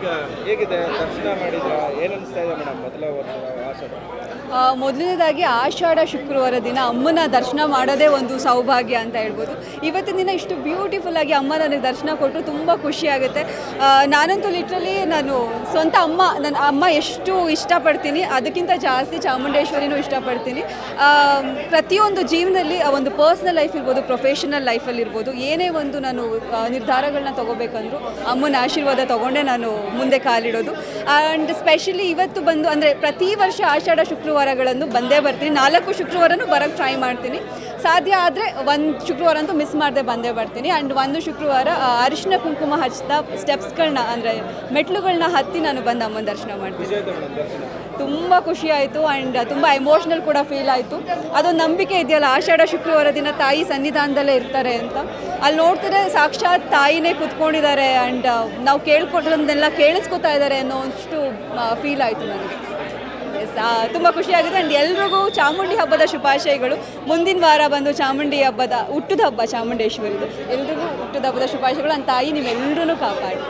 ಈಗ ಹೇಗಿದೆ ದರ್ಶನ ಮಾಡಿದ್ರ ಏನು ಅನಿಸ್ತಾ ಇದೆ ಮೇಡಮ್ ಮೊದಲ ವರ್ಷದ ಆಷಾಢ? ಮೊದಲನೇದಾಗಿ ಆಷಾಢ ಶುಕ್ರವಾರ ದಿನ ಅಮ್ಮನ ದರ್ಶನ ಮಾಡೋದೇ ಒಂದು ಸೌಭಾಗ್ಯ ಅಂತ ಹೇಳ್ಬೋದು. ಇವತ್ತಿನ ದಿನ ಇಷ್ಟು ಬ್ಯೂಟಿಫುಲ್ಲಾಗಿ ಅಮ್ಮ ನನಗೆ ದರ್ಶನ ಕೊಟ್ಟರು ತುಂಬ ಖುಷಿ ಆಗುತ್ತೆ. ನಾನಂತೂ ಲಿಟ್ರಲಿ ನಾನು ಸ್ವಂತ ನನ್ನ ಅಮ್ಮ ಎಷ್ಟು ಇಷ್ಟಪಡ್ತೀನಿ ಅದಕ್ಕಿಂತ ಜಾಸ್ತಿ ಚಾಮುಂಡೇಶ್ವರಿನೂ ಇಷ್ಟಪಡ್ತೀನಿ. ಪ್ರತಿಯೊಂದು ಜೀವನದಲ್ಲಿ ಒಂದು ಪರ್ಸ್ನಲ್ ಲೈಫ್ ಇರ್ಬೋದು, ಪ್ರೊಫೆಷನಲ್ ಲೈಫಲ್ಲಿರ್ಬೋದು, ಏನೇ ಒಂದು ನಾನು ನಿರ್ಧಾರಗಳನ್ನ ತೊಗೋಬೇಕಂದ್ರೂ ಅಮ್ಮನ ಆಶೀರ್ವಾದ ತೊಗೊಂಡೇ ನಾನು ಮುಂದೆ ಕಾಲಿಡೋದು. ಆ್ಯಂಡ್ ಸ್ಪೆಷಲಿ ಇವತ್ತು ಬಂದು ಅಂದರೆ ಪ್ರತಿ ವರ್ಷ ಆಷಾಢ ಶುಕ್ರವಾರಗಳನ್ನು ಬಂದೇ ಬರ್ತೀನಿ. 4 ಶುಕ್ರವಾರನೂ ಬರೋಕ್ಕೆ ಟ್ರೈ ಮಾಡ್ತೀನಿ. ಸಾಧ್ಯ ಆದರೆ ಒಂದು ಶುಕ್ರವಾರ ಅಂತೂ ಮಿಸ್ ಮಾಡದೆ ಬಂದೇ ಬರ್ತೀನಿ. ಆ್ಯಂಡ್ ಒಂದು ಶುಕ್ರವಾರ ಅರಿಶಿನ ಕುಂಕುಮ ಹಚ್ತಾ ಸ್ಟೆಪ್ಸ್ಗಳನ್ನ ಅಂದರೆ ಮೆಟ್ಲುಗಳನ್ನ ಹತ್ತಿ ನಾನು ಬಂದು ಅಮ್ಮನ ದರ್ಶನ ಮಾಡ್ತೀನಿ. ತುಂಬ ಖುಷಿ ಆಯಿತು ಆ್ಯಂಡ್ ತುಂಬ ಎಮೋಷ್ನಲ್ ಕೂಡ ಫೀಲ್ ಆಯಿತು. ಅದೊಂದು ನಂಬಿಕೆ ಇದೆಯಲ್ಲ, ಆಷಾಢ ಶುಕ್ರವಾರ ದಿನ ತಾಯಿ ಸನ್ನಿಧಾನದಲ್ಲೇ ಇರ್ತಾರೆ ಅಂತ. ಅಲ್ಲಿ ನೋಡ್ತಿದ್ರೆ ಸಾಕ್ಷಾತ್ ತಾಯಿನೇ ಕೂತ್ಕೊಂಡಿದ್ದಾರೆ ಆ್ಯಂಡ್ ನಾವು ಕೇಳ್ಕೊಟ್ರನ್ನೆಲ್ಲ ಕೇಳಿಸ್ಕೊತಾ ಇದ್ದಾರೆ ಅನ್ನೋ ಅಷ್ಟು ಫೀಲ್ ಆಯಿತು ನನಗೆ. ತುಂಬ ಖುಷಿಯಾಗಿದೆ. ಆ್ಯಂಡ್ ಎಲ್ರಿಗೂ ಚಾಮುಂಡಿ ಹಬ್ಬದ ಶುಭಾಶಯಗಳು. ಮುಂದಿನ ವಾರ ಬಂದು ಚಾಮುಂಡಿ ಹಬ್ಬದ ಹುಟ್ಟದ ಹಬ್ಬ ಚಾಮುಂಡೇಶ್ವರಿದು. ಎಲ್ರಿಗೂ ಹುಟ್ಟದ ಹಬ್ಬದ ಶುಭಾಶಯಗಳು. ಅಂತ ತಾಯಿ ನೀವೆಲ್ಲರೂ ಕಾಪಾಡಿ.